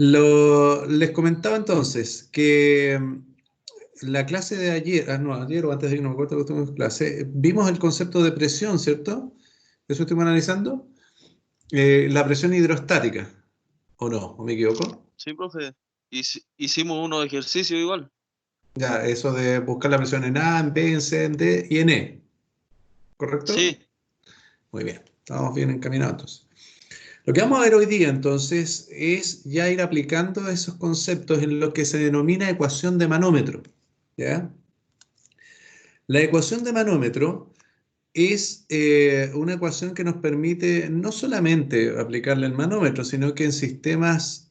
Les comentaba entonces que la clase de ayer, no, ayer o antes de ir, no me acuerdo que tuvimos clase, vimos el concepto de presión, ¿cierto? Eso estuvimos analizando. La presión hidrostática, ¿o no? ¿O me equivoco? Sí, profe. Hicimos unos ejercicios igual. Ya, eso de buscar la presión en A, en B, en C, en D y en E, ¿correcto? Sí, Muy bien, estamos bien encaminados entonces. Lo que vamos a ver hoy día entonces es ya ir aplicando esos conceptos en lo que se denomina ecuación de manómetro, ¿ya? La ecuación de manómetro es una ecuación que nos permite no solamente aplicarla en manómetro, sino que en sistemas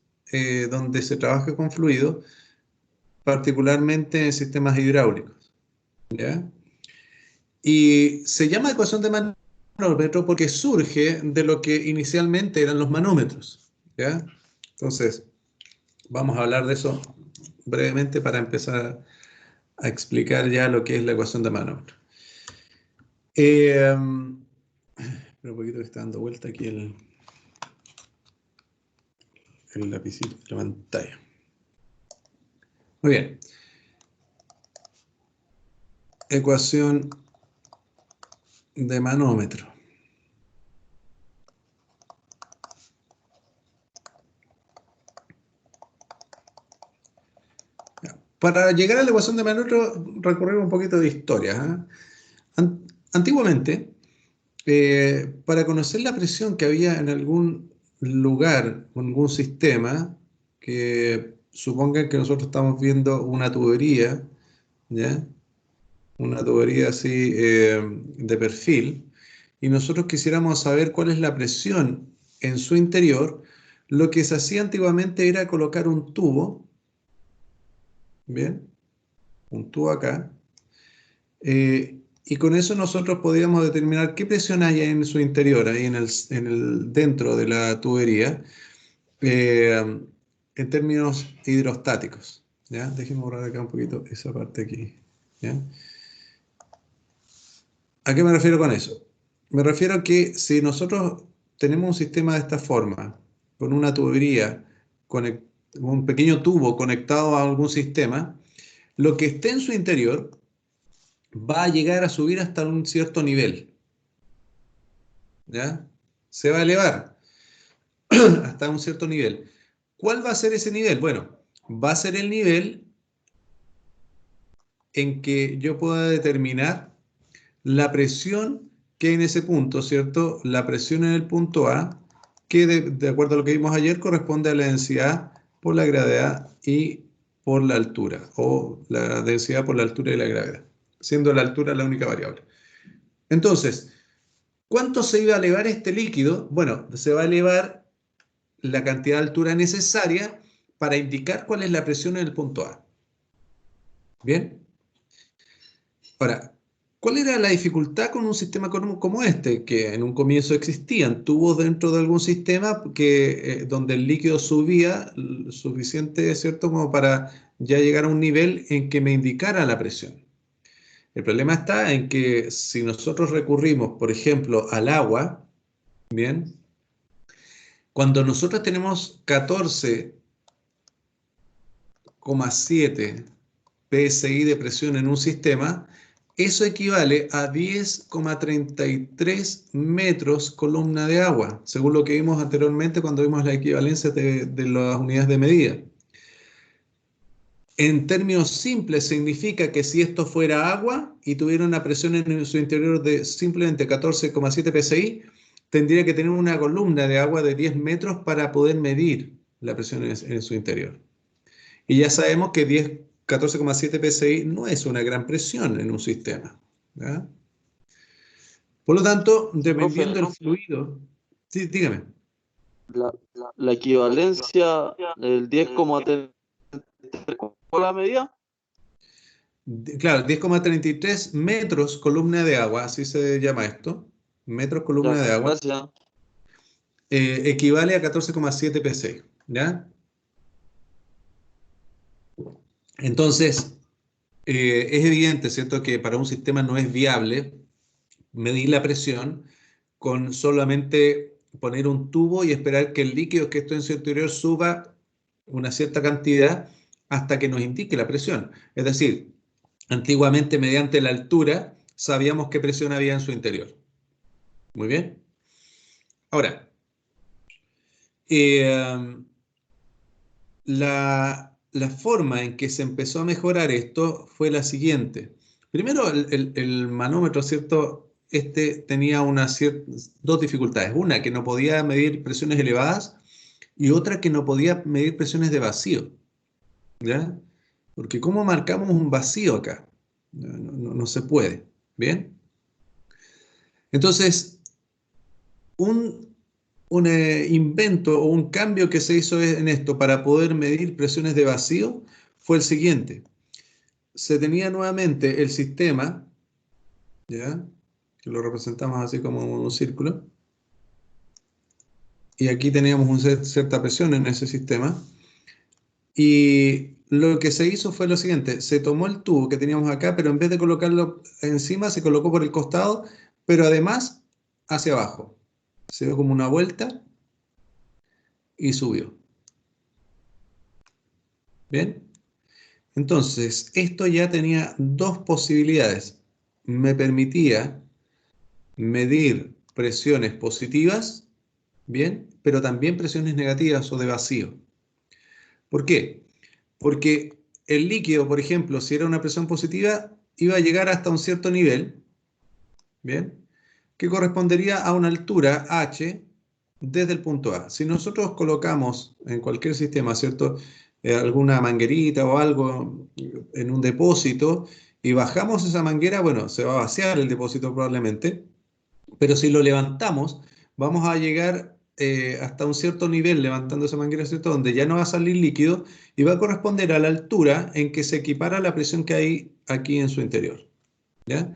donde se trabaja con fluido, particularmente en sistemas hidráulicos, ¿ya? Y se llama ecuación de manómetro porque surge de lo que inicialmente eran los manómetros, ¿ya? Entonces, vamos a hablar de eso brevemente para empezar a explicar ya lo que es la ecuación de manómetro. Pero un poquito que está dando vuelta aquí el lapicito de la pantalla. Muy bien. Ecuación de manómetro. Para llegar a la ecuación de manómetro, recurrimos un poquito de historia. Antiguamente, para conocer la presión que había en algún lugar, en algún sistema, que supongan que nosotros estamos viendo una tubería, ¿ya? Una tubería así de perfil, y nosotros quisiéramos saber cuál es la presión en su interior, lo que se hacía antiguamente era colocar un tubo, ¿bien? Un tubo acá, y con eso nosotros podíamos determinar qué presión hay en su interior, ahí dentro de la tubería, eh, en términos hidrostáticos. ¿Ya? Déjenme borrar acá un poquito esa parte aquí. ¿Ya? ¿A qué me refiero con eso? Me refiero a que si nosotros tenemos un sistema de esta forma, con una tubería, un pequeño tubo conectado a algún sistema, lo que esté en su interior va a llegar a subir hasta un cierto nivel, ¿ya? Se va a elevar hasta un cierto nivel. ¿Cuál va a ser ese nivel? Bueno, va a ser el nivel en que yo pueda determinar la presión que hay en ese punto, ¿cierto? La presión en el punto A, que de acuerdo a lo que vimos ayer, corresponde a la densidad por la gravedad y por la altura, o la densidad por la altura y la gravedad, siendo la altura la única variable. Entonces, ¿cuánto se iba a elevar este líquido? Bueno, se va a elevar la cantidad de altura necesaria para indicar cuál es la presión en el punto A. ¿Bien? Ahora, ¿cuál era la dificultad con un sistema como este? Que en un comienzo existían tubos dentro de algún sistema donde el líquido subía suficiente, ¿cierto? Como para ya llegar a un nivel en que me indicara la presión. El problema está en que si nosotros recurrimos, por ejemplo, al agua, ¿bien? Cuando nosotros tenemos 14,7 PSI de presión en un sistema, eso equivale a 10,33 metros columna de agua, según lo que vimos anteriormente cuando vimos la equivalencia de las unidades de medida. En términos simples, significa que si esto fuera agua y tuviera una presión en su interior de simplemente 14,7 PSI, tendría que tener una columna de agua de 10 metros para poder medir la presión en su interior. Y ya sabemos que 14,7 PSI no es una gran presión en un sistema, ¿ya? Por lo tanto, profe, dependiendo del fluido, sí, dígame. la, la equivalencia del 10,3 con la medida. Claro, 10,33 metros columna de agua, así se llama esto, metros columna Ya, de agua, gracias. equivale a 14,7 PSI, ¿ya? Entonces, es evidente, ¿cierto?, que para un sistema no es viable medir la presión con solamente poner un tubo y esperar que el líquido que está en su interior suba una cierta cantidad hasta que nos indique la presión. Es decir, antiguamente mediante la altura sabíamos qué presión había en su interior. Muy bien. Ahora, la forma en que se empezó a mejorar esto fue la siguiente. Primero, el manómetro, ¿cierto? Este tenía dos dificultades. Una, que no podía medir presiones elevadas y otra, que no podía medir presiones de vacío. ¿Ya? Porque ¿cómo marcamos un vacío acá? No se puede. ¿Bien? Entonces, un invento o un cambio que se hizo en esto para poder medir presiones de vacío fue el siguiente. Se tenía nuevamente el sistema, ¿ya? Que lo representamos así como un círculo, y aquí teníamos cierta presión en ese sistema, y lo que se hizo fue lo siguiente: se tomó el tubo que teníamos acá, pero en vez de colocarlo encima, se colocó por el costado, pero además hacia abajo. Se dio como una vuelta y subió. ¿Bien? Entonces, esto ya tenía dos posibilidades. Me permitía medir presiones positivas, ¿bien? Pero también presiones negativas o de vacío. ¿Por qué? Porque el líquido, por ejemplo, si era una presión positiva, iba a llegar hasta un cierto nivel, ¿bien? Que correspondería a una altura h desde el punto A. Si nosotros colocamos en cualquier sistema, ¿cierto? Alguna manguerita o algo en un depósito y bajamos esa manguera, bueno, se va a vaciar el depósito probablemente, pero si lo levantamos, vamos a llegar hasta un cierto nivel levantando esa manguera, ¿cierto? Donde ya no va a salir líquido y va a corresponder a la altura en que se equipara la presión que hay aquí en su interior, ¿ya?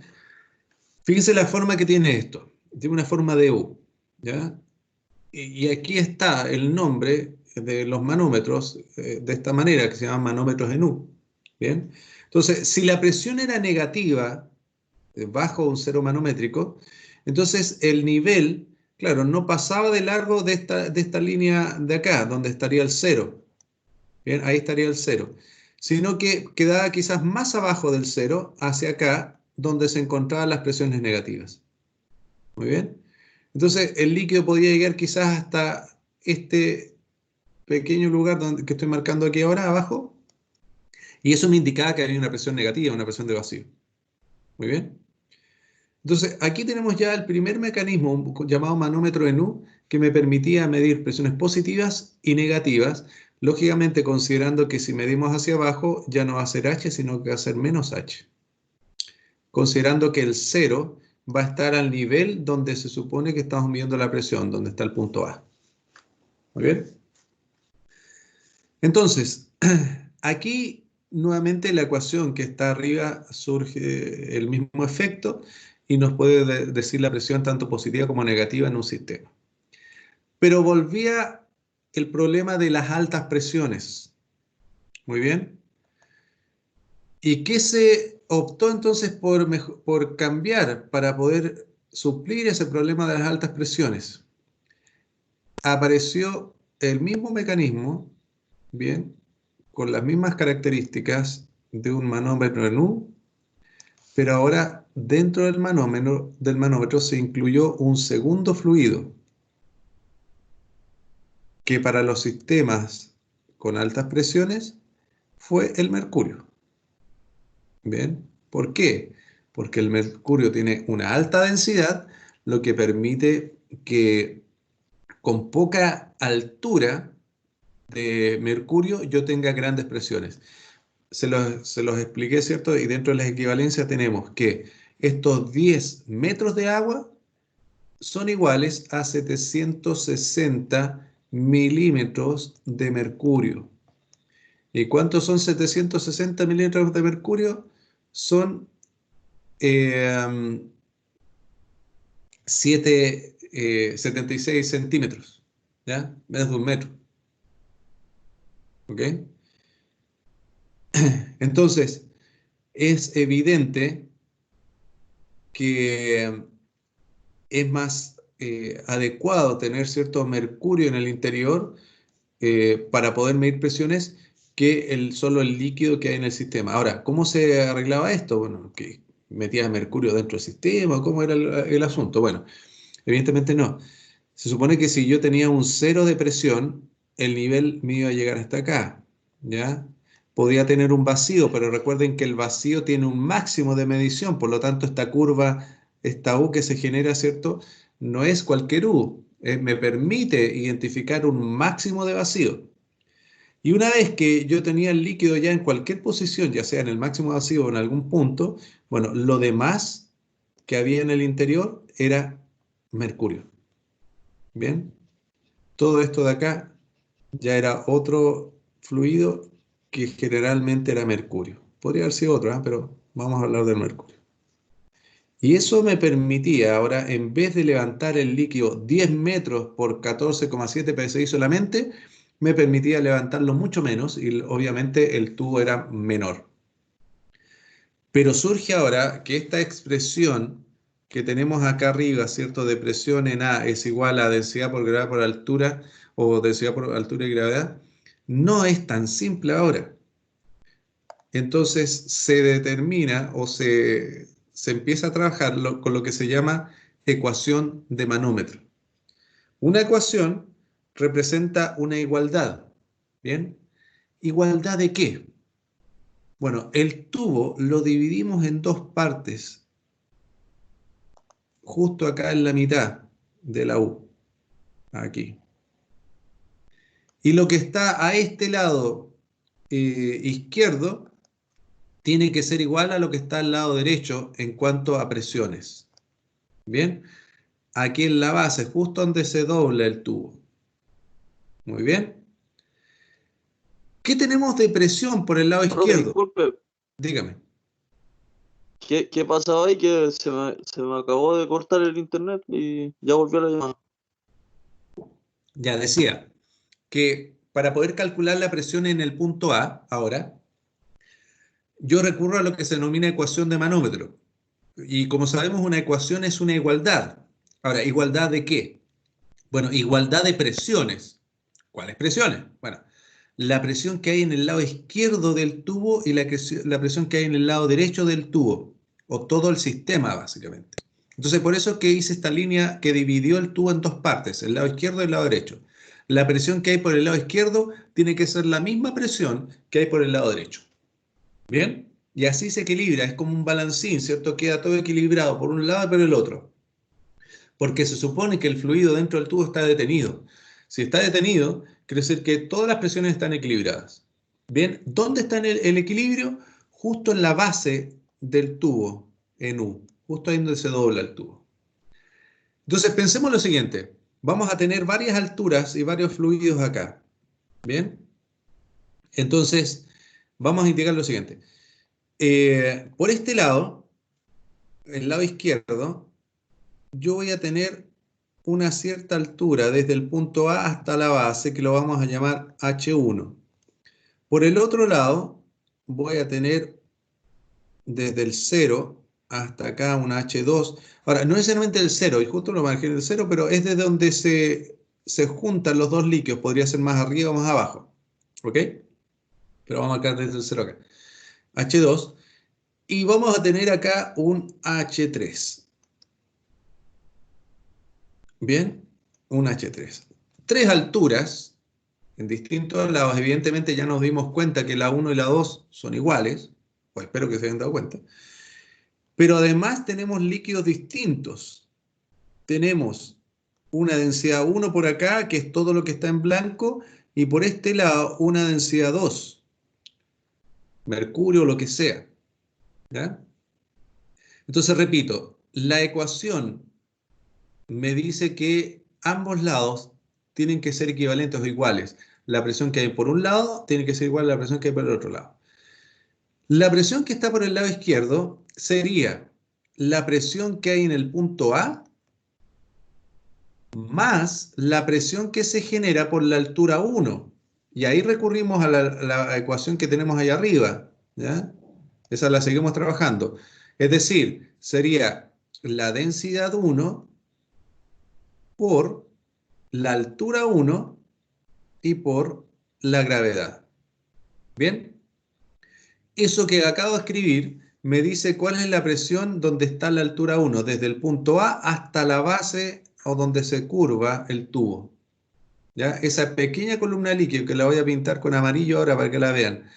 Fíjense la forma que tiene esto. Tiene una forma de U, ¿ya? Y aquí está el nombre de los manómetros de esta manera, que se llaman manómetros en U. ¿Bien? Entonces, si la presión era negativa, bajo un cero manométrico, entonces el nivel, claro, no pasaba de largo de esta línea de acá, donde estaría el cero. Bien, ahí estaría el cero. Sino que quedaba quizás más abajo del cero, hacia acá, donde se encontraban las presiones negativas. Muy bien. Entonces, el líquido podía llegar quizás hasta este pequeño lugar que estoy marcando aquí ahora abajo, y eso me indicaba que había una presión negativa, una presión de vacío. Muy bien. Entonces, aquí tenemos ya el primer mecanismo llamado manómetro en U, que me permitía medir presiones positivas y negativas, lógicamente considerando que si medimos hacia abajo ya no va a ser H, sino que va a ser menos H. Considerando que el cero va a estar al nivel donde se supone que estamos midiendo la presión, donde está el punto A. Muy bien. Entonces, aquí nuevamente la ecuación que está arriba surge el mismo efecto y nos puede decir la presión tanto positiva como negativa en un sistema. Pero volvía el problema de las altas presiones. Muy bien. ¿Y qué se optó entonces por cambiar para poder suplir ese problema de las altas presiones? Apareció el mismo mecanismo, bien, con las mismas características de un manómetro en U, pero ahora dentro del manómetro se incluyó un segundo fluido que para los sistemas con altas presiones fue el mercurio. Bien, ¿por qué? Porque el mercurio tiene una alta densidad, lo que permite que con poca altura de mercurio yo tenga grandes presiones. Se los expliqué, ¿cierto? Y dentro de las equivalencias tenemos que estos 10 metros de agua son iguales a 760 milímetros de mercurio. ¿Y cuántos son 760 milímetros de mercurio? Son 76 centímetros, ¿ya? Menos de un metro, ¿ok? Entonces, es evidente que es más adecuado tener cierto mercurio en el interior para poder medir presiones que solo el líquido que hay en el sistema. Ahora, ¿cómo se arreglaba esto? Bueno, que metías mercurio dentro del sistema, ¿cómo era el asunto? Bueno, evidentemente no. Se supone que si yo tenía un cero de presión, el nivel me iba a llegar hasta acá, ¿ya? Podía tener un vacío, pero recuerden que el vacío tiene un máximo de medición, por lo tanto esta curva, esta U que se genera, ¿cierto? No es cualquier U, me permite identificar un máximo de vacío. Y una vez que yo tenía el líquido ya en cualquier posición, ya sea en el máximo vacío o en algún punto, bueno, lo demás que había en el interior era mercurio. ¿Bien? Todo esto de acá ya era otro fluido que generalmente era mercurio. Podría haber sido otro, pero vamos a hablar del mercurio. Y eso me permitía ahora, en vez de levantar el líquido 10 metros por 14,7 psi solamente, me permitía levantarlo mucho menos y obviamente el tubo era menor. Pero surge ahora que esta expresión que tenemos acá arriba, ¿cierto? De presión en A es igual a densidad por gravedad por altura o densidad por altura y gravedad, no es tan simple ahora. Entonces se determina o se empieza a trabajar con lo que se llama ecuación de manómetro. Una ecuación representa una igualdad. ¿Bien? ¿Igualdad de qué? Bueno, el tubo lo dividimos en dos partes, justo acá en la mitad de la U, aquí. Y lo que está a este lado izquierdo tiene que ser igual a lo que está al lado derecho en cuanto a presiones. ¿Bien? Aquí en la base, justo donde se dobla el tubo. Muy bien. ¿Qué tenemos de presión por el lado Profe, izquierdo? disculpe, Dígame. ¿qué pasaba ahí? Que se me acabó de cortar el internet y ya volvió la llamada. Ya decía que para poder calcular la presión en el punto A, ahora, yo recurro a lo que se denomina ecuación de manómetro. Y como sabemos, una ecuación es una igualdad. Ahora, ¿igualdad de qué? Bueno, igualdad de presiones. ¿Cuáles presiones? Bueno, la presión que hay en el lado izquierdo del tubo y la presión que hay en el lado derecho del tubo, o todo el sistema, básicamente. Entonces, por eso es que hice esta línea que dividió el tubo en dos partes, el lado izquierdo y el lado derecho. La presión que hay por el lado izquierdo tiene que ser la misma presión que hay por el lado derecho. ¿Bien? Y así se equilibra, es como un balancín, ¿cierto? Queda todo equilibrado por un lado y por el otro. Porque se supone que el fluido dentro del tubo está detenido. Si está detenido, quiere decir que todas las presiones están equilibradas. Bien, ¿dónde está el equilibrio? Justo en la base del tubo, en U, justo ahí donde se dobla el tubo. Entonces, pensemos lo siguiente. Vamos a tener varias alturas y varios fluidos acá. Bien, entonces vamos a indicar lo siguiente. Por este lado, el lado izquierdo, yo voy a tener una cierta altura desde el punto A hasta la base, que lo vamos a llamar H1. Por el otro lado, voy a tener desde el 0 hasta acá una H2. Ahora, no necesariamente el 0, y justo lo marqué en el 0, pero es desde donde se juntan los dos líquidos. Podría ser más arriba o más abajo. ¿Ok? Pero vamos a marcar desde el 0 acá. H2. Y vamos a tener acá un H3. Bien, un H3. Tres alturas en distintos lados. Evidentemente ya nos dimos cuenta que la 1 y la 2 son iguales, o espero que se hayan dado cuenta. Pero además tenemos líquidos distintos. Tenemos una densidad 1 por acá, que es todo lo que está en blanco, y por este lado una densidad 2, mercurio o lo que sea. ¿Ya? Entonces repito, la ecuación me dice que ambos lados tienen que ser equivalentes o iguales. La presión que hay por un lado tiene que ser igual a la presión que hay por el otro lado. La presión que está por el lado izquierdo sería la presión que hay en el punto A más la presión que se genera por la altura 1. Y ahí recurrimos a la ecuación que tenemos ahí arriba. ¿Ya? Esa la seguimos trabajando. Es decir, sería la densidad 1 por la altura 1 y por la gravedad. ¿Bien? Eso que acabo de escribir me dice cuál es la presión donde está la altura 1, desde el punto A hasta la base o donde se curva el tubo. ¿Ya? Esa pequeña columna de líquido que la voy a pintar con amarillo ahora para que la vean.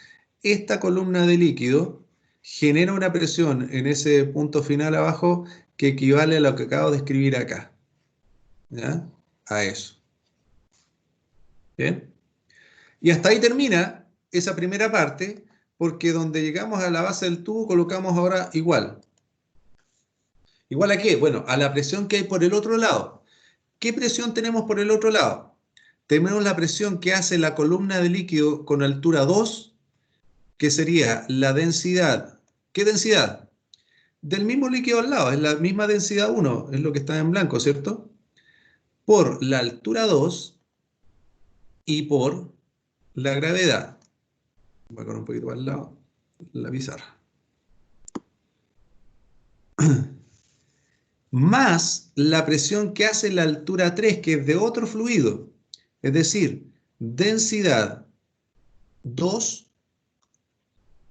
Esta columna de líquido genera una presión en ese punto final abajo que equivale a lo que acabo de escribir acá. ¿Ya? A eso. ¿Bien? Y hasta ahí termina esa primera parte, porque donde llegamos a la base del tubo colocamos ahora igual. ¿Igual a qué? Bueno, a la presión que hay por el otro lado. ¿Qué presión tenemos por el otro lado? Tenemos la presión que hace la columna de líquido con altura 2, que sería la densidad. ¿Qué densidad? Del mismo líquido al lado, es la misma densidad 1, es lo que está en blanco, ¿cierto? Por la altura 2 y por la gravedad. Voy a poner un poquito al lado la pizarra. Más la presión que hace la altura 3, que es de otro fluido. Es decir, densidad 2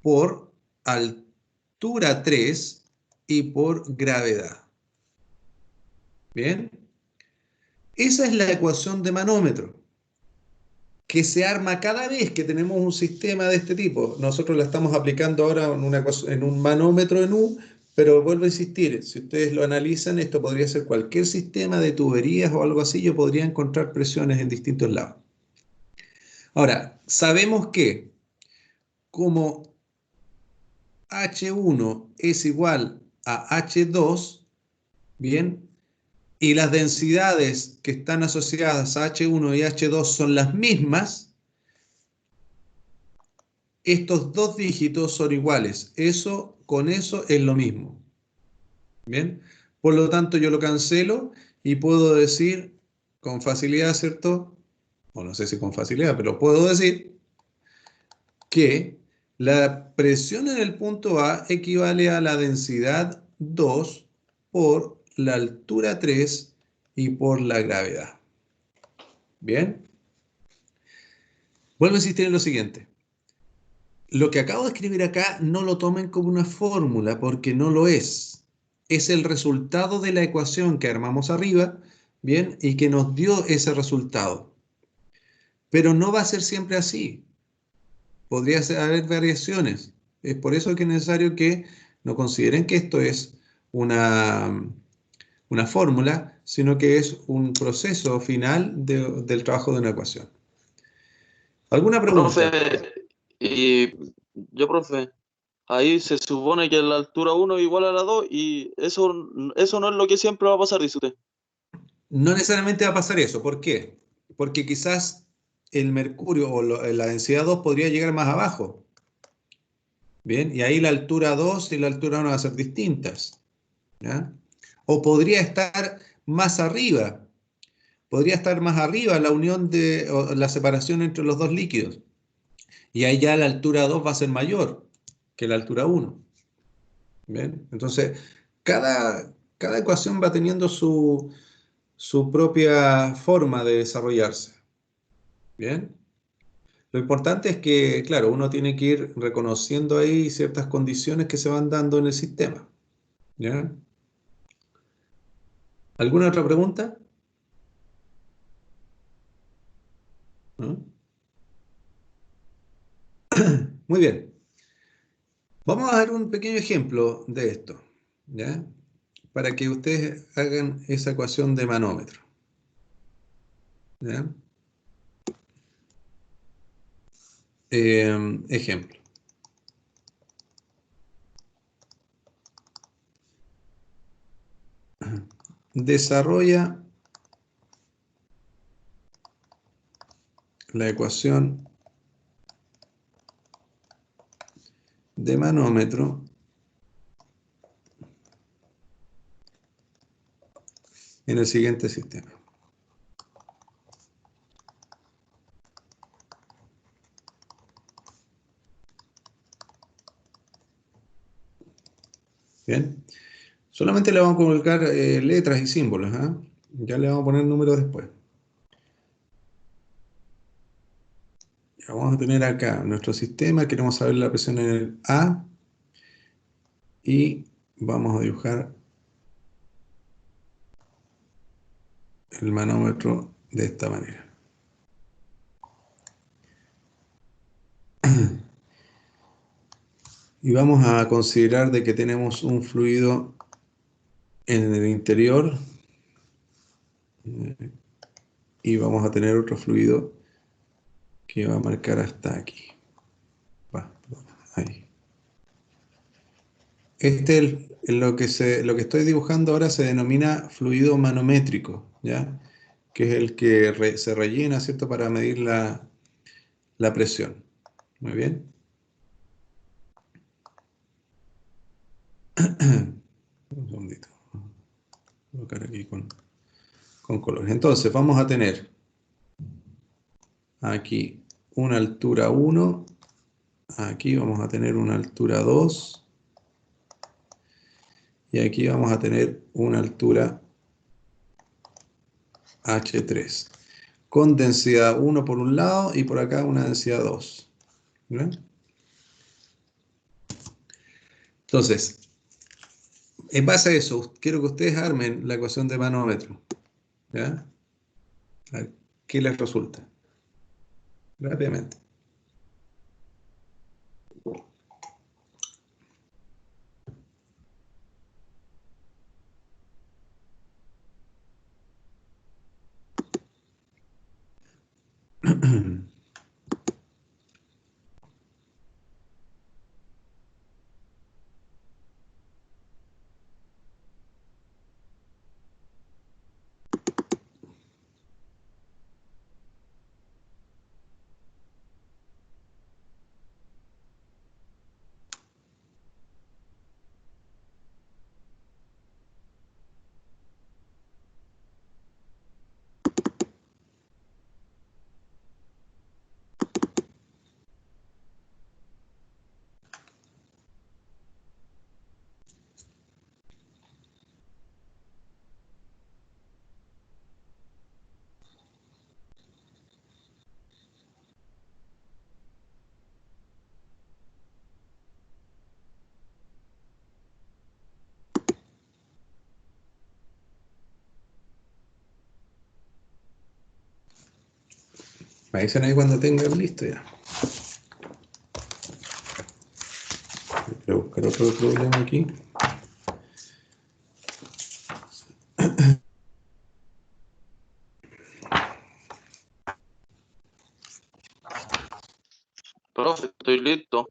por altura 3 y por gravedad. ¿Bien? Esa es la ecuación de manómetro, que se arma cada vez que tenemos un sistema de este tipo. Nosotros la estamos aplicando ahora en un manómetro en U, pero vuelvo a insistir, si ustedes lo analizan, esto podría ser cualquier sistema de tuberías o algo así, yo podría encontrar presiones en distintos lados. Ahora, sabemos que como H1 es igual a H2, ¿bien? Y las densidades que están asociadas a H1 y H2 son las mismas, estos dos dígitos son iguales. Eso con eso es lo mismo. ¿Bien? Por lo tanto, yo lo cancelo y puedo decir con facilidad, ¿cierto? O no sé si con facilidad, pero puedo decir que la presión en el punto A equivale a la densidad 2 por la altura 3 y por la gravedad. ¿Bien? Vuelvo a insistir en lo siguiente. Lo que acabo de escribir acá no lo tomen como una fórmula porque no lo es. Es el resultado de la ecuación que armamos arriba, ¿bien? Y que nos dio ese resultado. Pero no va a ser siempre así. Podría haber variaciones. Es por eso que es necesario que no consideren que esto es una, una fórmula, sino que es un proceso final del trabajo de una ecuación. ¿Alguna pregunta? Profe, y yo, profe, ahí se supone que la altura 1 es igual a la 2 y eso no es lo que siempre va a pasar, dice usted. No necesariamente va a pasar eso. ¿Por qué? Porque quizás el mercurio o la densidad 2 podría llegar más abajo. Bien, y ahí la altura 2 y la altura 1 van a ser distintas. ¿Ya? O podría estar más arriba. Podría estar más arriba la unión o la separación entre los dos líquidos. Y ahí ya la altura 2 va a ser mayor que la altura 1. ¿Bien? Entonces, cada ecuación va teniendo su propia forma de desarrollarse. ¿Bien? Lo importante es que, claro, uno tiene que ir reconociendo ahí ciertas condiciones que se van dando en el sistema. ¿Ya? ¿Alguna otra pregunta? ¿No? Muy bien. Vamos a dar un pequeño ejemplo de esto, ¿ya? Para que ustedes hagan esa ecuación de manómetro. ¿Ya? Ejemplo. Desarrolla la ecuación de manómetro en el siguiente sistema. Bien. Solamente le vamos a colocar letras y símbolos, ¿ah? Ya le vamos a poner números después. vamos a tener acá nuestro sistema, queremos saber la presión en el A y vamos a dibujar el manómetro de esta manera. Y vamos a considerar de que tenemos un fluido en el interior y vamos a tener otro fluido que va a marcar hasta aquí. Ahí. Lo que estoy dibujando ahora se denomina fluido manométrico, ¿ya? Que es el que se rellena, ¿cierto?, para medir la presión. Muy bien. Un segundito. Voy a colocar aquí con colores. Entonces, vamos a tener aquí una altura 1, aquí vamos a tener una altura 2, y aquí vamos a tener una altura H3, con densidad 1 por un lado y por acá una densidad 2. ¿Ven? Entonces, en base a eso, quiero que ustedes armen la ecuación de manómetro. ¿Ya? A ver, ¿qué les resulta? Rápidamente. Me dicen ahí cuando tengan listo ya. Voy a buscar otro problema aquí. Profe, estoy listo.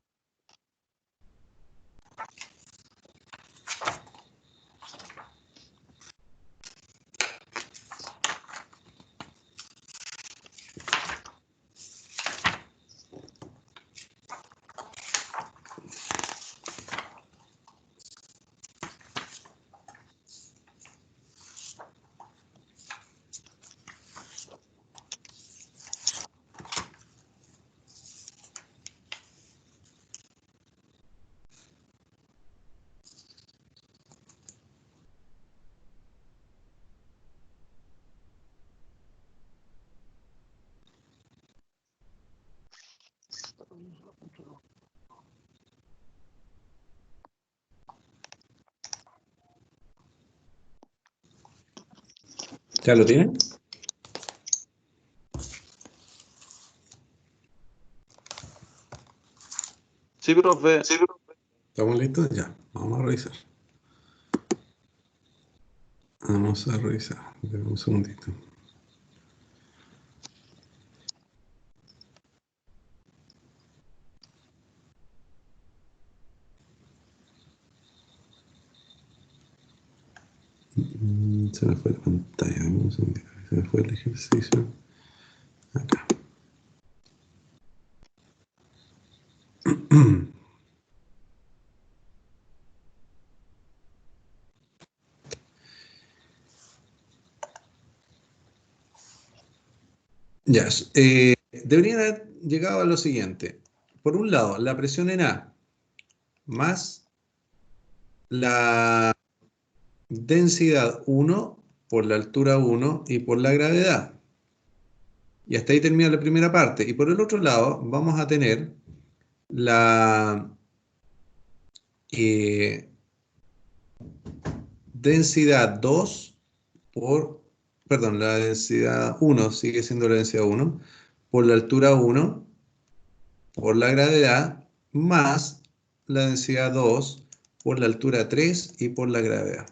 ¿Ya lo tienen? Sí, profe. ¿Estamos listos? Ya, vamos a revisar. Vamos a revisar. Dame un segundito. Se me fue la pantalla. Dame un segundito. Se me fue el ejercicio. Acá. Ya, deberían haber llegado a lo siguiente. Por un lado, la presión en A más la densidad 1 por la altura 1 y por la gravedad. Y hasta ahí termina la primera parte. Y por el otro lado vamos a tener la densidad 2 por, perdón, la densidad 1 sigue siendo la densidad 1 por la altura 1 por la gravedad más la densidad 2 por la altura 3 y por la gravedad.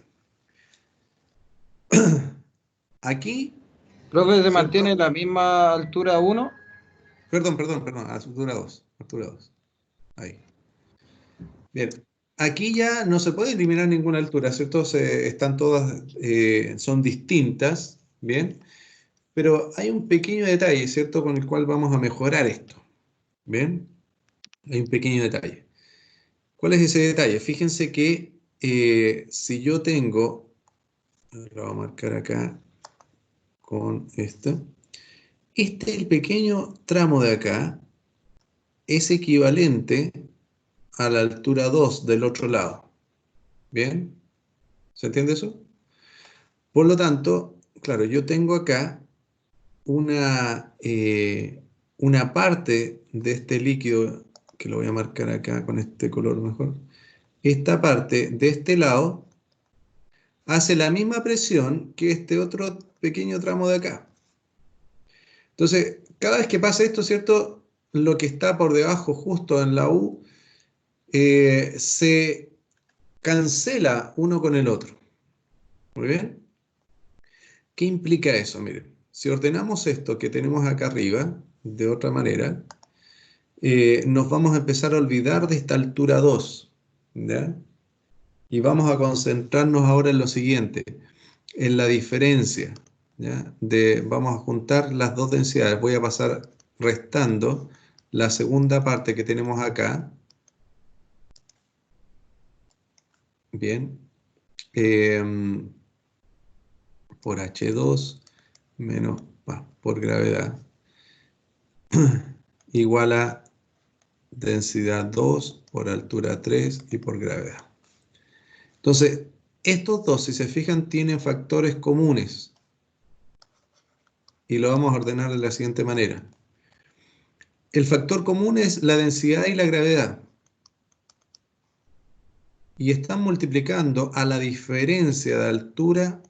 Aquí, Profe, ¿se ¿cierto? mantiene la misma altura 1? Perdón, altura 2, altura 2. Ahí. Bien, aquí ya no se puede eliminar ninguna altura, ¿cierto? Están todas, son distintas, ¿bien? Pero hay un pequeño detalle, ¿cierto? Con el cual vamos a mejorar esto, ¿bien? Hay un pequeño detalle. ¿Cuál es ese detalle? Fíjense que si yo tengo, lo voy a marcar acá con esto, este pequeño tramo de acá es equivalente a la altura 2 del otro lado, ¿bien? ¿Se entiende eso? Por lo tanto, claro, yo tengo acá una parte de este líquido, que lo voy a marcar acá con este color mejor, esta parte de este lado hace la misma presión que este otro pequeño tramo de acá. Entonces, cada vez que pasa esto, ¿cierto? Lo que está por debajo, justo en la U, se cancela uno con el otro. ¿Muy bien? ¿Qué implica eso? Miren, si ordenamos esto que tenemos acá arriba, de otra manera, nos vamos a empezar a olvidar de esta altura 2, ¿ya? Y vamos a concentrarnos ahora en lo siguiente, en la diferencia, ¿ya? Vamos a juntar las dos densidades. Voy a pasar restando la segunda parte que tenemos acá. Bien. Por H2 menos por gravedad igual a densidad 2 por altura 3 y por gravedad. Entonces, estos dos, si se fijan, tienen factores comunes. Y lo vamos a ordenar de la siguiente manera. El factor común es la densidad y la gravedad. Y están multiplicando a la diferencia de altura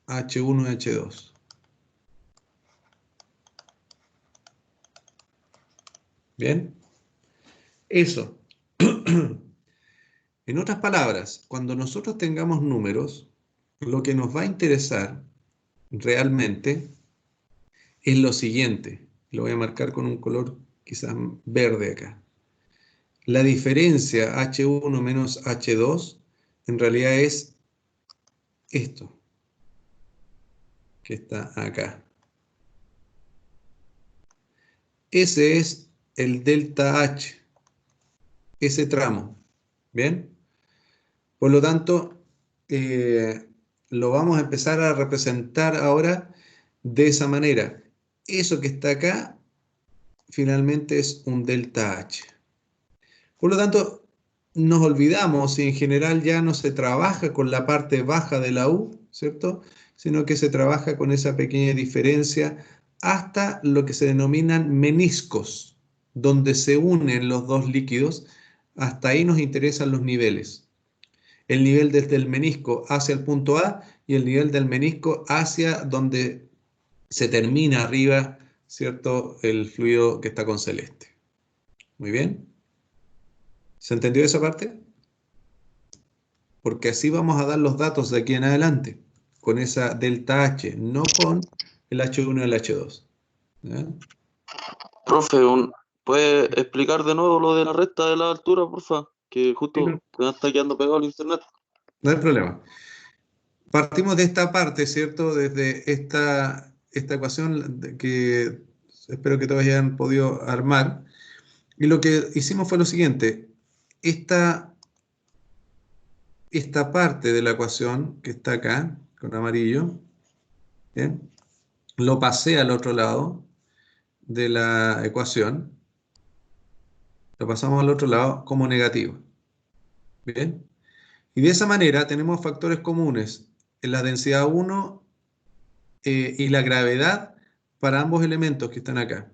H1 y H2. ¿Bien? Eso. En otras palabras, cuando nosotros tengamos números, lo que nos va a interesar realmente es lo siguiente. Lo voy a marcar con un color quizás verde acá. La diferencia H1 menos H2 en realidad es esto, que está acá. Ese es el delta H, ese tramo. ¿Bien? Por lo tanto, lo vamos a empezar a representar ahora de esa manera. Eso que está acá finalmente es un delta H. Por lo tanto, nos olvidamos y en general ya no se trabaja con la parte baja de la U, ¿cierto? Sino que se trabaja con esa pequeña diferencia hasta lo que se denominan meniscos, donde se unen los dos líquidos. Hasta ahí nos interesan los niveles. El nivel desde el menisco hacia el punto A y el nivel del menisco hacia donde se termina arriba, ¿cierto? El fluido que está con celeste. Muy bien. ¿Se entendió esa parte? Porque así vamos a dar los datos de aquí en adelante, con esa delta H, no con el H1 y el H2. ¿Ya? Profe, ¿puede explicar de nuevo lo de la recta de la altura, porfa? Que Sí, justo me está quedando pegado el internet. no hay problema. Partimos de esta parte, ¿cierto? Desde esta ecuación que espero que todos hayan podido armar. Y lo que hicimos fue lo siguiente. Esta parte de la ecuación que está acá, con amarillo, ¿bien? Lo pasé al otro lado de la ecuación. Lo pasamos al otro lado como negativo. ¿Bien? Y de esa manera tenemos factores comunes en la densidad 1 y la gravedad para ambos elementos que están acá.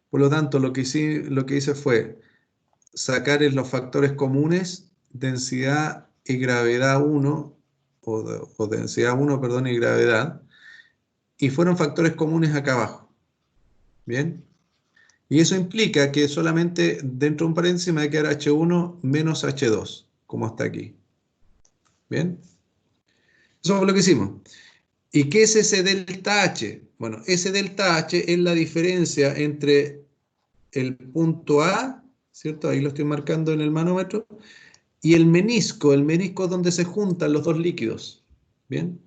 Por lo tanto, lo que hice fue sacar los factores comunes, densidad y gravedad 1, o densidad 1, perdón, y gravedad, y fueron factores comunes acá abajo. ¿Bien? Y eso implica que solamente dentro de un paréntesis me va a quedar H1 menos H2, como está aquí. ¿Bien? Eso fue lo que hicimos. ¿Y qué es ese delta H? Bueno, ese delta H es la diferencia entre el punto A, ¿cierto? Ahí lo estoy marcando en el manómetro, y el menisco es donde se juntan los dos líquidos. ¿Bien?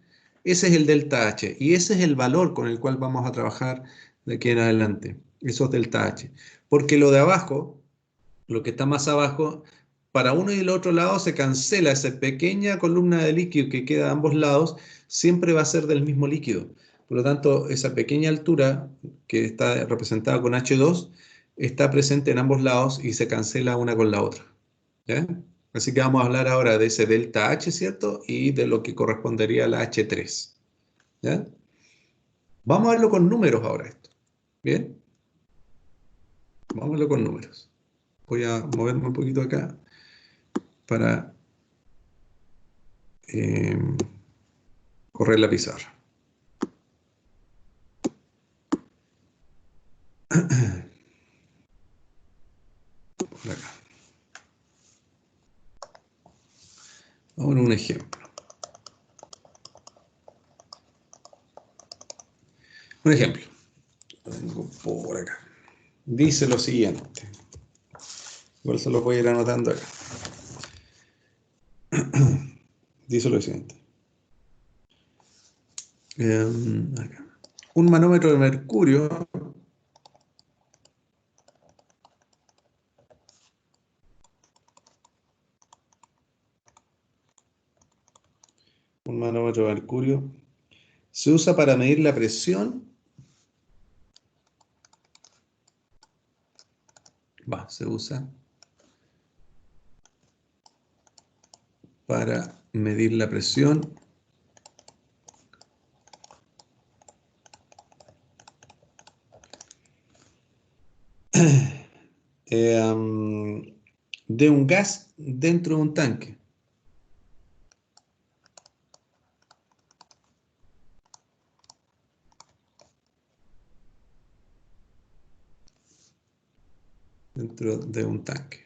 Ese es el delta H, y ese es el valor con el cual vamos a trabajar de aquí en adelante, esos delta H. Porque lo de abajo, lo que está más abajo, para uno y el otro lado se cancela esa pequeña columna de líquido que queda a ambos lados, siempre va a ser del mismo líquido. Por lo tanto, esa pequeña altura que está representada con H2 está presente en ambos lados y se cancela una con la otra. ¿Ya? Así que vamos a hablar ahora de ese delta H, ¿cierto? Y de lo que correspondería a la H3. ¿Ya? Vamos a verlo con números ahora esto. ¿Bien? Vamos a verlo con números. Voy a moverme un poquito acá para correr la pizarra. Por acá. Vamos a ver un ejemplo. Un ejemplo. Lo tengo por acá. Dice lo siguiente. Igual se lo voy a ir anotando acá. Dice lo siguiente. Acá. Un manómetro de mercurio de mercurio se usa para medir la presión. Se usa para medir la presión de un gas dentro de un tanque. Dentro de un tanque.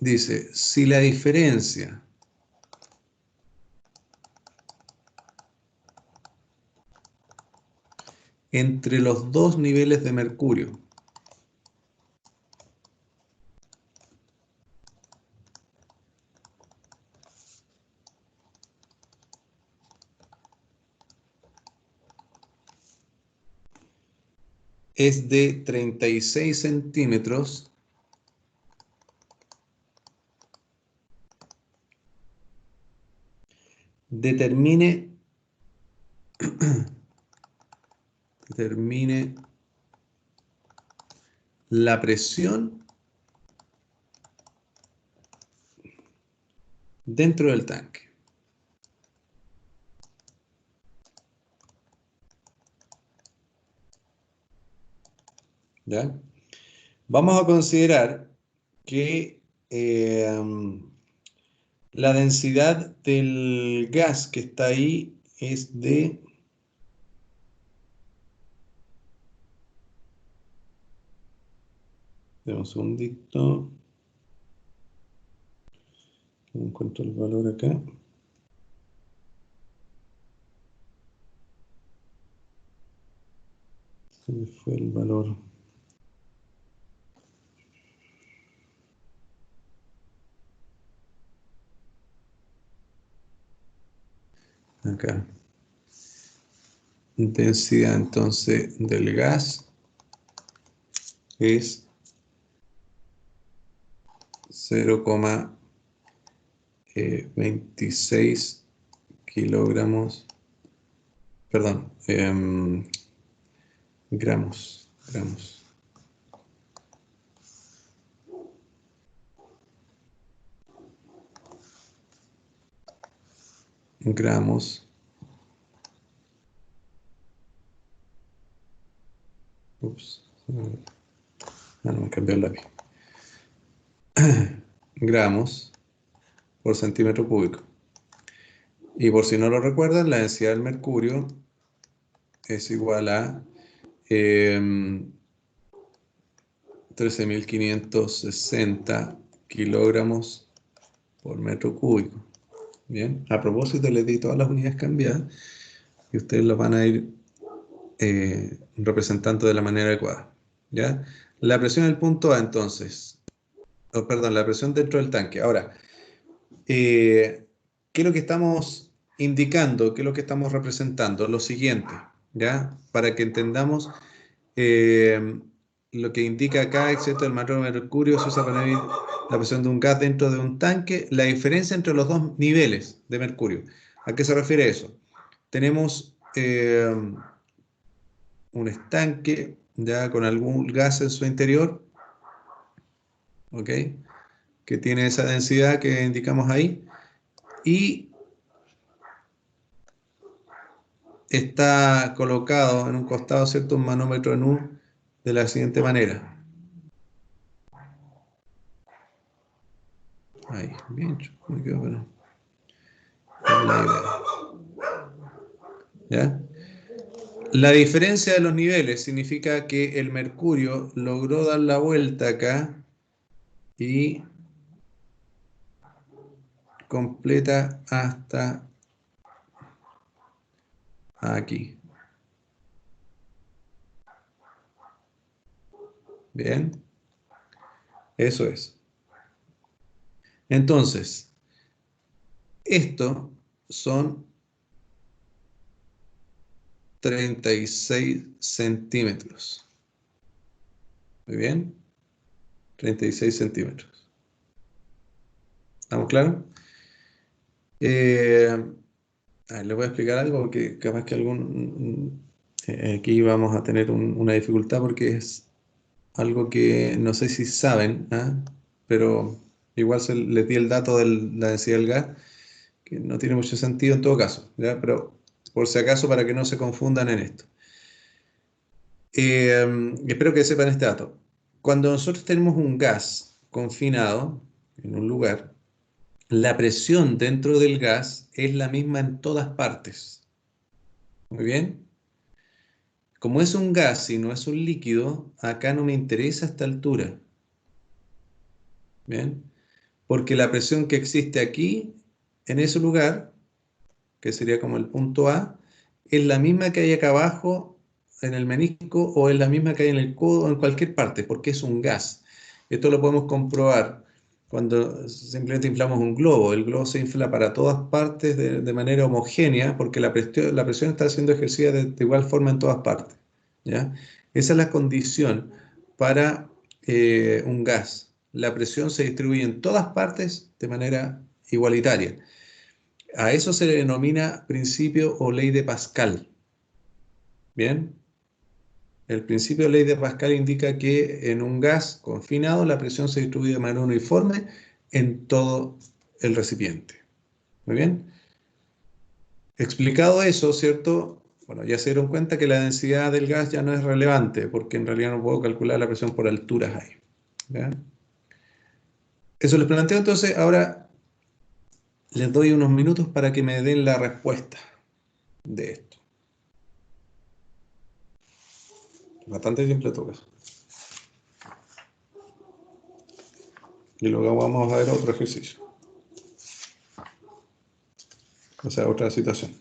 Dice, si la diferencia entre los dos niveles de mercurio es de 36 centímetros, determine la presión dentro del tanque. ¿Ya? Vamos a considerar que la densidad del gas que está ahí es de 'un segundito. No encuentro el valor acá. Se me fue el valor. Acá. Densidad entonces del gas es 0,26 kilogramos, perdón, gramos. gramos. Ups. No me cambió el lápiz. Gramos por centímetro cúbico. Y por si no lo recuerdan, la densidad del mercurio es igual a 13.560 kilogramos por metro cúbico. Bien, a propósito les di todas las unidades cambiadas y ustedes las van a ir representando de la manera adecuada. ¿Ya? La presión en el punto A entonces, perdón, la presión dentro del tanque. Ahora, ¿qué es lo que estamos indicando? ¿Qué es lo que estamos representando? Lo siguiente, ¿ya? Para que entendamos lo que indica acá, excepto el marrón de mercurio, se usa para medir la presión de un gas dentro de un tanque, la diferencia entre los dos niveles de mercurio. ¿A qué se refiere eso? Tenemos un estanque ya con algún gas en su interior, ¿ok? Que tiene esa densidad que indicamos ahí, y está colocado en un costado, ¿cierto? Un manómetro en U de la siguiente manera. Ahí, bien, me quedo, pero es la idea. ¿Ya? La diferencia de los niveles significa que el mercurio logró dar la vuelta acá y completa hasta aquí. Bien, eso es. Entonces, esto son 36 centímetros. Muy bien, 36 centímetros. ¿Estamos claros? Les voy a explicar algo porque capaz que aquí vamos a tener una dificultad porque es algo que no sé si saben, ¿ah? Pero igual les di el dato de la densidad del gas, que no tiene mucho sentido en todo caso, ¿ya? Pero por si acaso para que no se confundan en esto. Espero que sepan este dato. Cuando nosotros tenemos un gas confinado en un lugar, la presión dentro del gas es la misma en todas partes. Muy bien. Como es un gas y no es un líquido, acá no me interesa esta altura. Bien. Porque la presión que existe aquí, en ese lugar, que sería como el punto A, es la misma que hay acá abajo en el menisco o es la misma que hay en el codo o en cualquier parte, porque es un gas. Esto lo podemos comprobar cuando simplemente inflamos un globo. El globo se infla para todas partes de manera homogénea porque la presión está siendo ejercida de igual forma en todas partes. ¿Ya? Esa es la condición para un gas. La presión se distribuye en todas partes de manera igualitaria. A eso se le denomina principio o ley de Pascal. Bien, el principio de ley de Pascal indica que en un gas confinado la presión se distribuye de manera uniforme en todo el recipiente. Muy bien. Explicado eso, ¿cierto? Bueno, ya se dieron cuenta que la densidad del gas ya no es relevante, porque en realidad no puedo calcular la presión por alturas ahí. ¿Bien? Eso les planteo entonces. Ahora les doy unos minutos para que me den la respuesta de esto. Bastante simple todo eso. Y luego vamos a ver otro ejercicio. O sea, otra situación.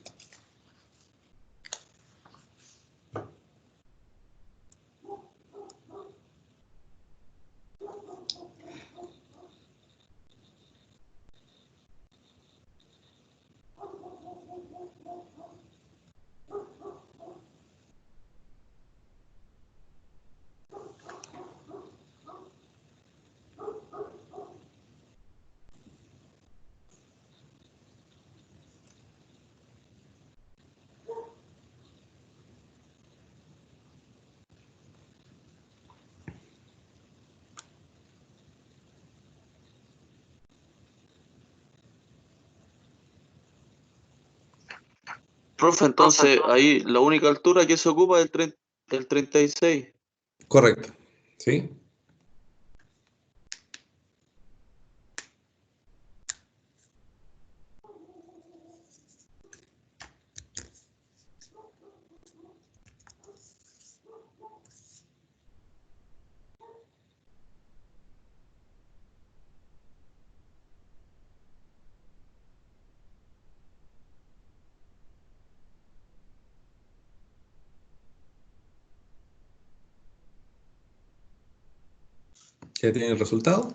Profe, entonces ahí la única altura que se ocupa es el 36. Correcto. ¿Sí? ¿Ya tiene el resultado?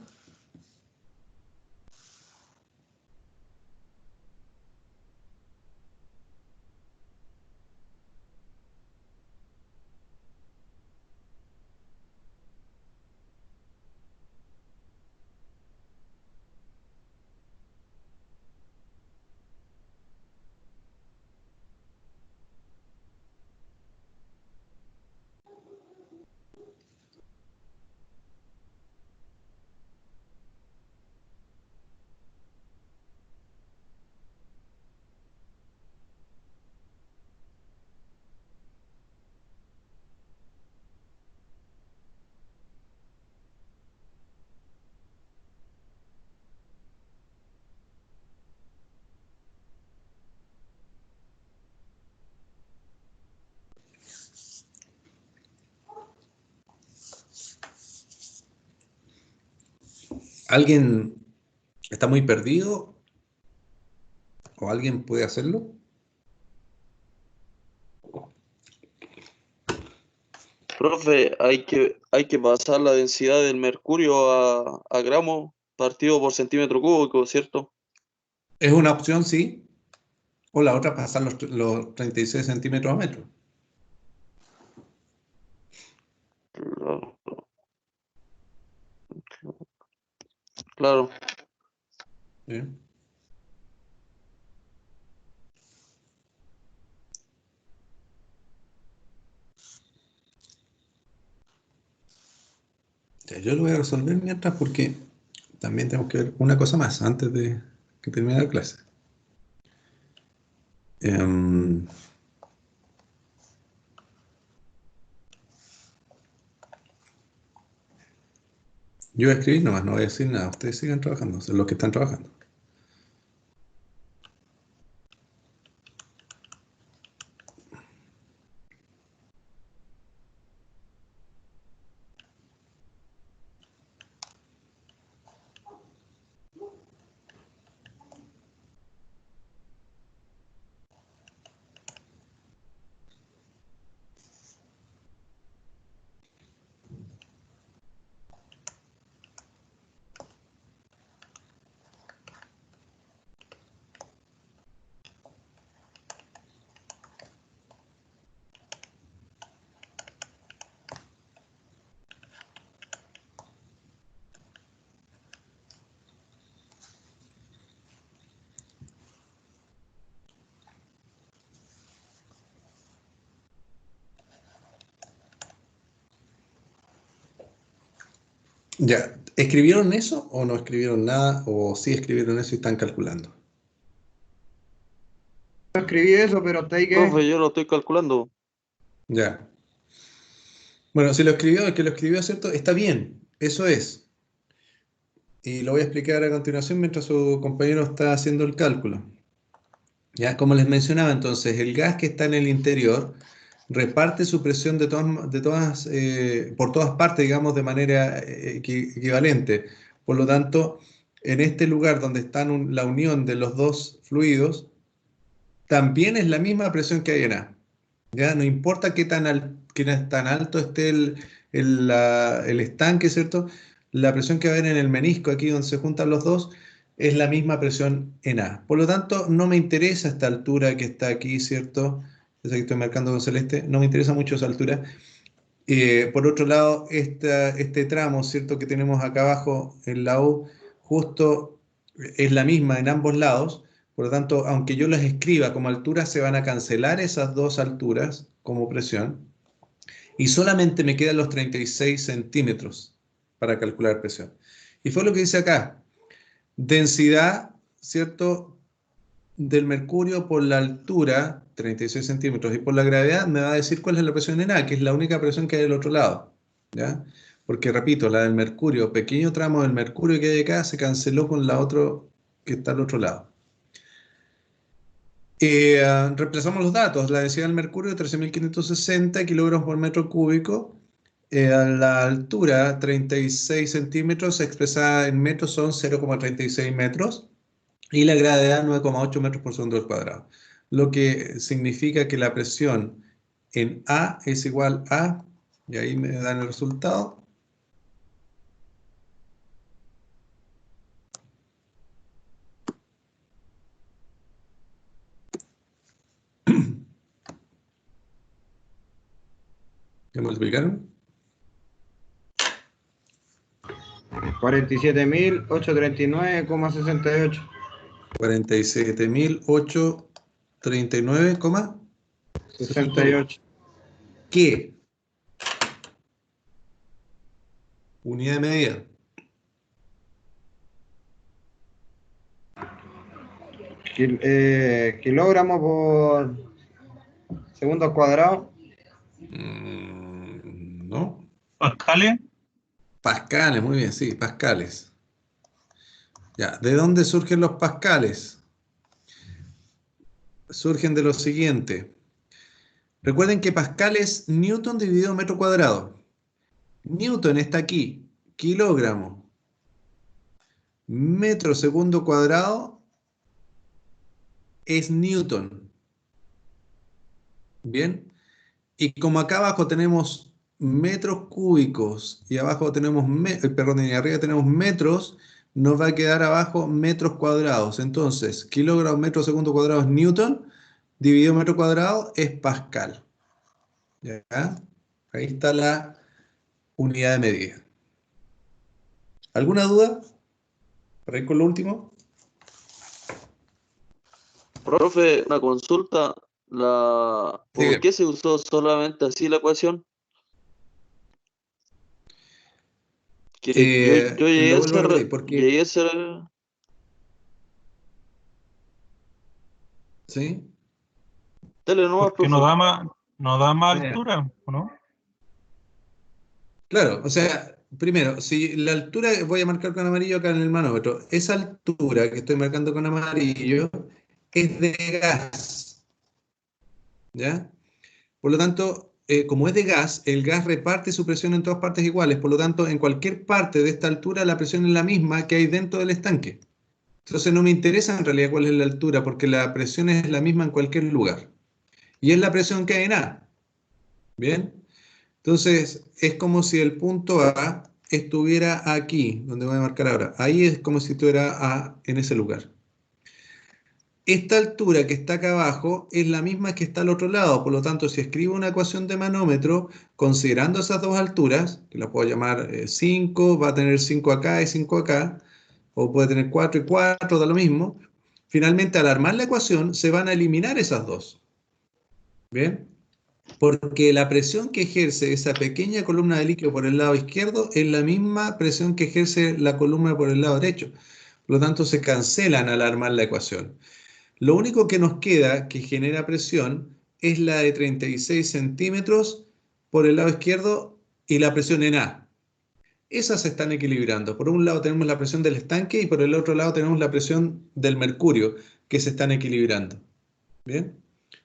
¿Alguien está muy perdido? ¿O alguien puede hacerlo? Profe, hay que pasar la densidad del mercurio a gramos partido por centímetro cúbico, ¿cierto? Es una opción, sí. O la otra, pasar los 36 centímetros a metro. Claro, claro. ¿Sí? Ya, yo lo voy a resolver mientras porque también tenemos que ver una cosa más antes de que termine la clase. Em, yo voy a escribir nomás, no voy a decir nada. Ustedes sigan trabajando, son los que están trabajando. Ya, ¿escribieron eso o no escribieron nada? ¿O sí escribieron eso y están calculando? Yo escribí eso, pero hasta ahí Profe, que yo lo estoy calculando. Ya. Bueno, si lo escribió, el que lo escribió, ¿cierto? Está bien, eso es. Y lo voy a explicar a continuación mientras su compañero está haciendo el cálculo. Ya, como les mencionaba, entonces, el gas que está en el interior reparte su presión por todas partes, digamos, de manera equivalente. Por lo tanto, en este lugar donde está la unión de los dos fluidos, también es la misma presión que hay en A. Ya, no importa qué tan alto esté el estanque, ¿cierto? La presión que va a haber en el menisco, aquí donde se juntan los dos, es la misma presión en A. Por lo tanto, no me interesa esta altura que está aquí, ¿cierto? Esa que estoy marcando con celeste, no me interesa mucho esa altura. Por otro lado, este tramo, ¿cierto? Que tenemos acá abajo en la U, justo es la misma en ambos lados. Por lo tanto, aunque yo las escriba como altura, se van a cancelar esas dos alturas como presión y solamente me quedan los 36 centímetros para calcular presión. Y fue lo que dice acá. Densidad, ¿cierto? del mercurio por la altura, 36 centímetros, y por la gravedad, me va a decir cuál es la presión en A, que es la única presión que hay del otro lado, ¿ya? Porque, repito, la del mercurio, pequeño tramo del mercurio que hay acá, se canceló con la otra que está al otro lado. Reemplazamos los datos. La densidad del mercurio, 13.560 kilogramos por metro cúbico. La altura, 36 centímetros, expresada en metros son 0,36 metros. Y la gravedad, 9,8 metros por segundo al cuadrado. Lo que significa que la presión en A es igual a, y ahí me dan el resultado, ¿ya multiplicaron? 47.839,68. 47.839,68. ¿Qué? Unidad de medida. Kilogramos por segundo al cuadrado. No. ¿Pascales? Pascales, muy bien, sí, pascales. Ya, ¿de dónde surgen los pascales? Surgen de lo siguiente. Recuerden que pascal es newton dividido metro cuadrado. Newton está aquí, kilogramo. Metro segundo cuadrado es newton. Bien. Y como acá abajo tenemos metros cúbicos y abajo tenemos, y arriba tenemos metros, nos va a quedar abajo metros cuadrados. Entonces, kilogramo metro segundo cuadrado es newton, dividido metro cuadrado es pascal. ¿Ya? Ahí está la unidad de medida. ¿Alguna duda? ¿Para ir con lo último? Profe, una consulta. ¿Por Sigue. qué se usó solamente así la ecuación? Que yo llegué Lo a vuelvo a ser, repetir, porque... llegué a ser, ¿Sí? dale nomás, Porque profe. no da más Ya. altura, ¿o no? Claro, o sea, primero, si la altura, voy a marcar con amarillo acá en el manómetro, esa altura que estoy marcando con amarillo es de gas, ¿ya? Por lo tanto, como es de gas, el gas reparte su presión en todas partes iguales, por lo tanto, en cualquier parte de esta altura la presión es la misma que hay dentro del estanque. Entonces no me interesa en realidad cuál es la altura, porque la presión es la misma en cualquier lugar. Y es la presión que hay en A, ¿bien? Entonces, es como si el punto A estuviera aquí, donde voy a marcar ahora. Ahí es como si estuviera A en ese lugar. Esta altura que está acá abajo es la misma que está al otro lado. Por lo tanto, si escribo una ecuación de manómetro, considerando esas dos alturas, que la puedo llamar 5, va a tener 5 acá y 5 acá, o puede tener 4 y 4, da lo mismo. Finalmente, al armar la ecuación, se van a eliminar esas dos. ¿Bien? Porque la presión que ejerce esa pequeña columna de líquido por el lado izquierdo es la misma presión que ejerce la columna por el lado derecho. Por lo tanto, se cancelan al armar la ecuación. Lo único que nos queda que genera presión es la de 36 centímetros por el lado izquierdo y la presión en A. Esas se están equilibrando. Por un lado tenemos la presión del estanque y por el otro lado tenemos la presión del mercurio que se están equilibrando. ¿Bien?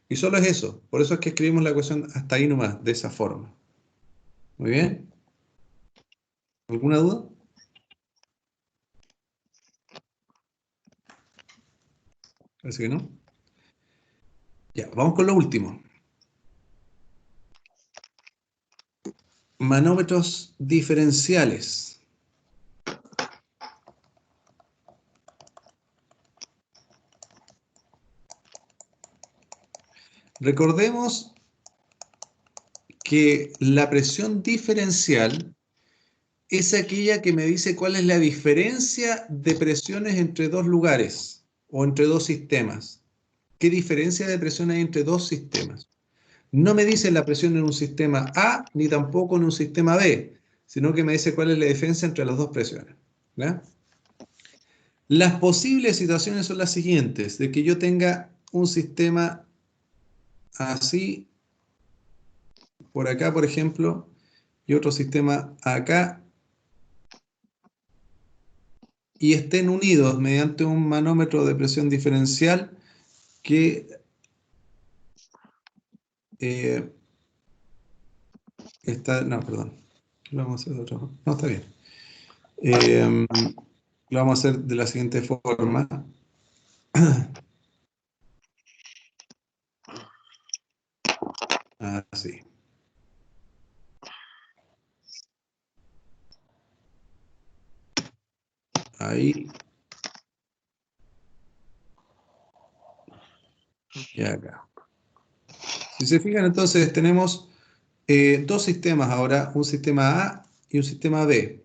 Y solo es eso. Por eso es que escribimos la ecuación hasta ahí nomás, de esa forma. Muy bien. ¿Alguna duda? Parece que no. Ya, vamos con lo último. Manómetros diferenciales. Recordemos que la presión diferencial es aquella que me dice cuál es la diferencia de presiones entre dos lugares o entre dos sistemas. ¿Qué diferencia de presión hay entre dos sistemas? No me dice la presión en un sistema A ni tampoco en un sistema B, sino que me dice cuál es la diferencia entre las dos presiones. ¿Ya? Las posibles situaciones son las siguientes, de que yo tenga un sistema así, por acá, por ejemplo, y otro sistema acá, y estén unidos mediante un manómetro de presión diferencial que está, no, perdón, lo vamos a hacer de otra forma, no, está bien. Lo vamos a hacer de la siguiente forma. Así. Ahí. Y acá. Si se fijan, entonces tenemos dos sistemas ahora, un sistema A y un sistema B.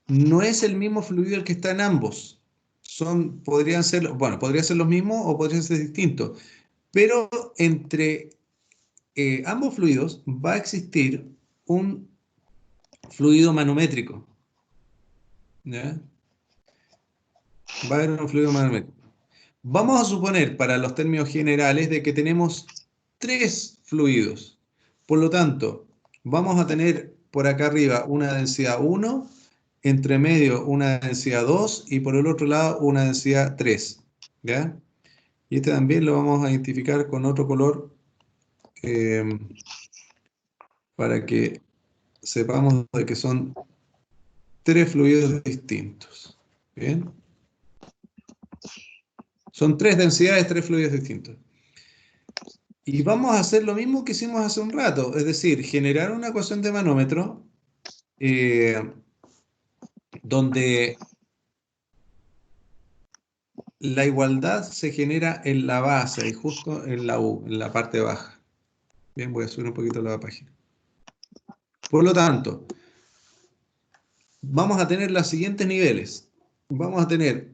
No es el mismo fluido el que está en ambos. Podrían ser, bueno, podría ser los mismos o podrían ser distintos. Pero entre ambos fluidos va a existir un fluido manométrico. ¿Ya? Va a haber un fluido manométrico. Vamos a suponer, para los términos generales, de que tenemos tres fluidos. Por lo tanto, vamos a tener por acá arriba una densidad 1, entre medio una densidad 2 y por el otro lado una densidad 3. ¿Ya? Y este también lo vamos a identificar con otro color para que sepamos de que son tres fluidos distintos. ¿Bien? Son tres densidades, tres fluidos distintos. Y vamos a hacer lo mismo que hicimos hace un rato, es decir, generar una ecuación de manómetro donde la igualdad se genera en la base y justo en la U, en la parte baja. Bien, voy a subir un poquito la página. Por lo tanto, vamos a tener los siguientes niveles. Vamos a tener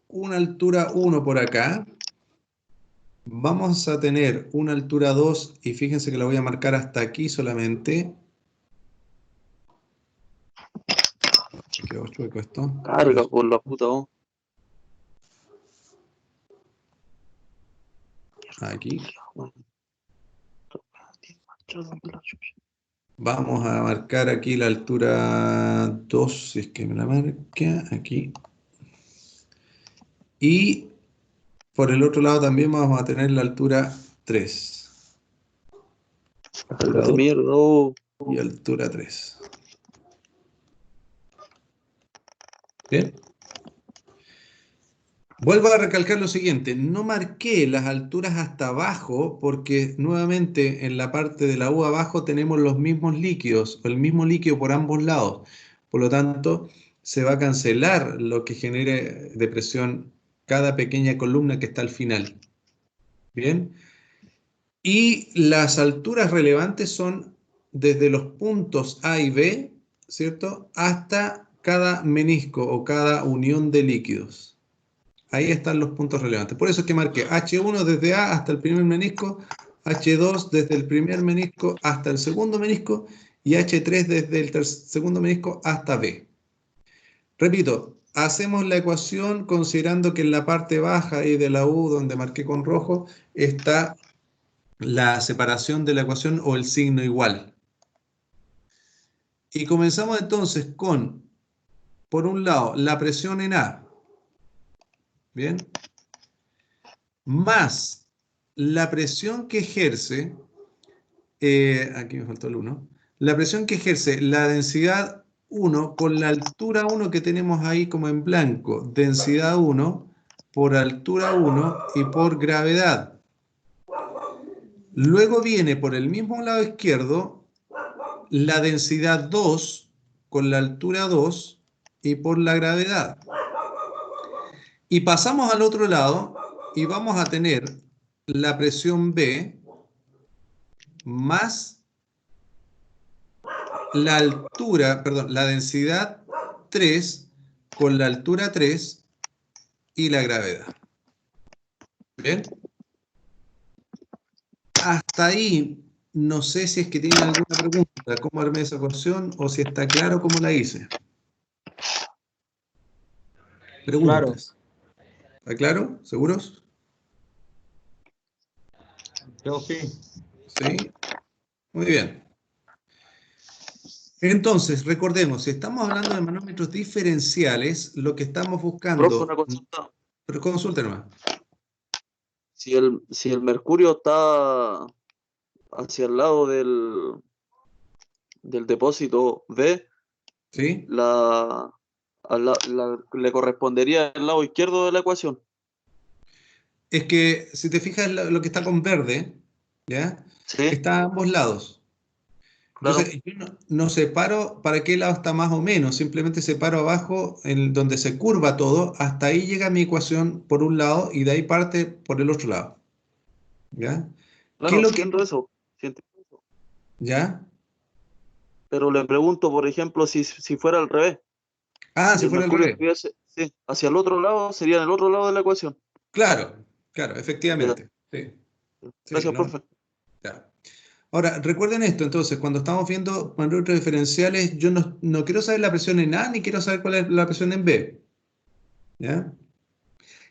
una altura 1 por acá. Vamos a tener una altura 2 y fíjense que la voy a marcar hasta aquí solamente. Quedó chueco esto. Carga por la puta voz. Aquí. Vamos a marcar aquí la altura 2, si es que me la marca, aquí. Y por el otro lado también vamos a tener la altura 3. Altura 2 Mierda. y altura 3. Bien. Vuelvo a recalcar lo siguiente, no marqué las alturas hasta abajo porque nuevamente en la parte de la U abajo tenemos los mismos líquidos, o el mismo líquido por ambos lados. Por lo tanto, se va a cancelar lo que genere de presión cada pequeña columna que está al final. Bien. Y las alturas relevantes son desde los puntos A y B, ¿cierto? Hasta cada menisco o cada unión de líquidos. Ahí están los puntos relevantes. Por eso es que marqué H1 desde A hasta el primer menisco, H2 desde el primer menisco hasta el segundo menisco y H3 desde el segundo menisco hasta B. Repito, hacemos la ecuación considerando que en la parte baja y de la U, donde marqué con rojo, está la separación de la ecuación o el signo igual. Y comenzamos entonces con, por un lado, la presión en A. Bien. Más la presión que ejerce, aquí me faltó el 1, la presión que ejerce la densidad 1 con la altura 1 que tenemos ahí como en blanco, densidad 1 por altura 1 y por gravedad. Luego viene por el mismo lado izquierdo la densidad 2 con la altura 2 y por la gravedad. Y pasamos al otro lado y vamos a tener la presión B más la altura, perdón, la densidad 3 con la altura 3 y la gravedad. ¿Bien? Hasta ahí, no sé si es que tienen alguna pregunta, cómo armé esa ecuación o si está claro cómo la hice. Preguntas. ¿Está claro? ¿Seguros? Yo sí. Sí. Muy bien. Entonces, recordemos, si estamos hablando de manómetros diferenciales, lo que estamos Profe, buscando, una consulta. pero consulta nomás. Si el mercurio está hacia el lado del depósito B, ¿Sí? le correspondería al lado izquierdo de la ecuación. Es que si te fijas lo que está con verde, ¿ya? Sí, Está a ambos lados. claro. Entonces, yo no separo para qué lado está más o menos, simplemente separo abajo en donde se curva todo, hasta ahí llega mi ecuación por un lado y de ahí parte por el otro lado. ¿Ya? ¿Qué es Claro, lo que... siento eso. ¿Ya? Pero le pregunto, por ejemplo, si fuera al revés. Ah, Si si el fuera al mercurio revés. estuviese, sí, hacia el otro lado, sería en el otro lado de la ecuación. Claro, claro, Ya, efectivamente. Sí, sí, gracias, no, profe. ya. Ahora, recuerden esto, entonces, cuando estamos viendo manómetros diferenciales, yo no quiero saber la presión en A ni quiero saber cuál es la presión en B. ¿Ya?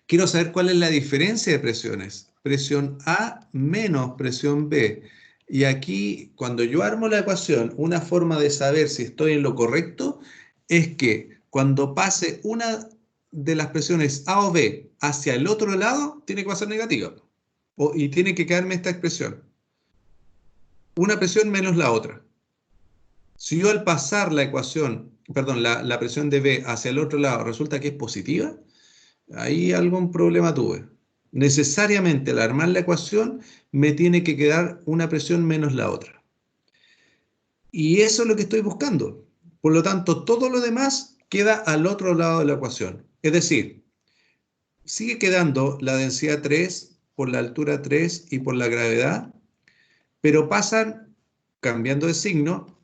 Quiero saber cuál es la diferencia de presiones. Presión A menos presión B. Y aquí, cuando yo armo la ecuación, una forma de saber si estoy en lo correcto es que cuando pase una de las presiones A o B hacia el otro lado, tiene que ser negativa. Y tiene que quedarme esta expresión. Una presión menos la otra. Si yo al pasar la ecuación, perdón, la presión de B hacia el otro lado resulta que es positiva, ahí algún problema tuve. Necesariamente al armar la ecuación me tiene que quedar una presión menos la otra. Y eso es lo que estoy buscando. Por lo tanto, todo lo demás queda al otro lado de la ecuación. Es decir, sigue quedando la densidad 3 por la altura 3 y por la gravedad, pero pasan, cambiando de signo,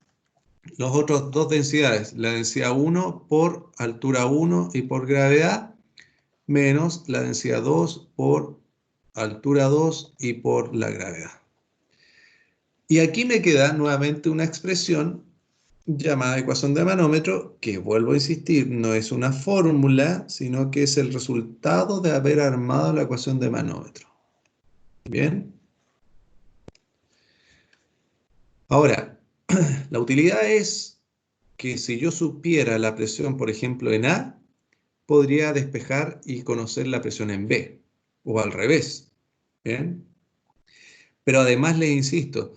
los otros dos densidades, la densidad 1 por altura 1 y por gravedad, menos la densidad 2 por altura 2 y por la gravedad. Y aquí me queda nuevamente una expresión llamada ecuación de manómetro, que vuelvo a insistir, no es una fórmula, sino que es el resultado de haber armado la ecuación de manómetro. ¿Bien? Ahora, la utilidad es que si yo supiera la presión, por ejemplo, en A, podría despejar y conocer la presión en B, o al revés. ¿Bien? Pero además les insisto,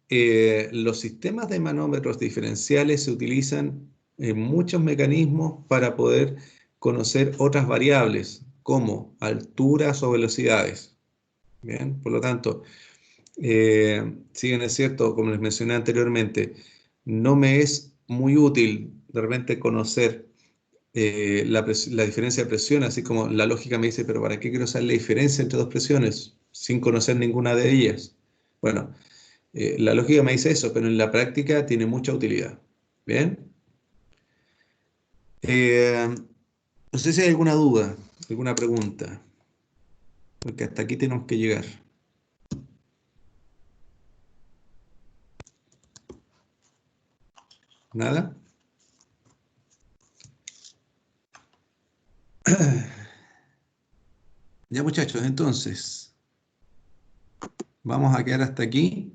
los sistemas de manómetros diferenciales se utilizan en muchos mecanismos para poder conocer otras variables, como alturas o velocidades. ¿Bien? Por lo tanto, si bien es cierto, como les mencioné anteriormente, no me es muy útil de repente conocer la diferencia de presión, así como la lógica me dice, pero ¿para qué quiero saber la diferencia entre dos presiones sin conocer ninguna de ellas? Bueno, la lógica me dice eso, pero en la práctica tiene mucha utilidad. ¿Bien? Eh, no sé si hay alguna duda, alguna pregunta, porque hasta aquí tenemos que llegar. ¿Nada? Ya muchachos, entonces, vamos a quedar hasta aquí.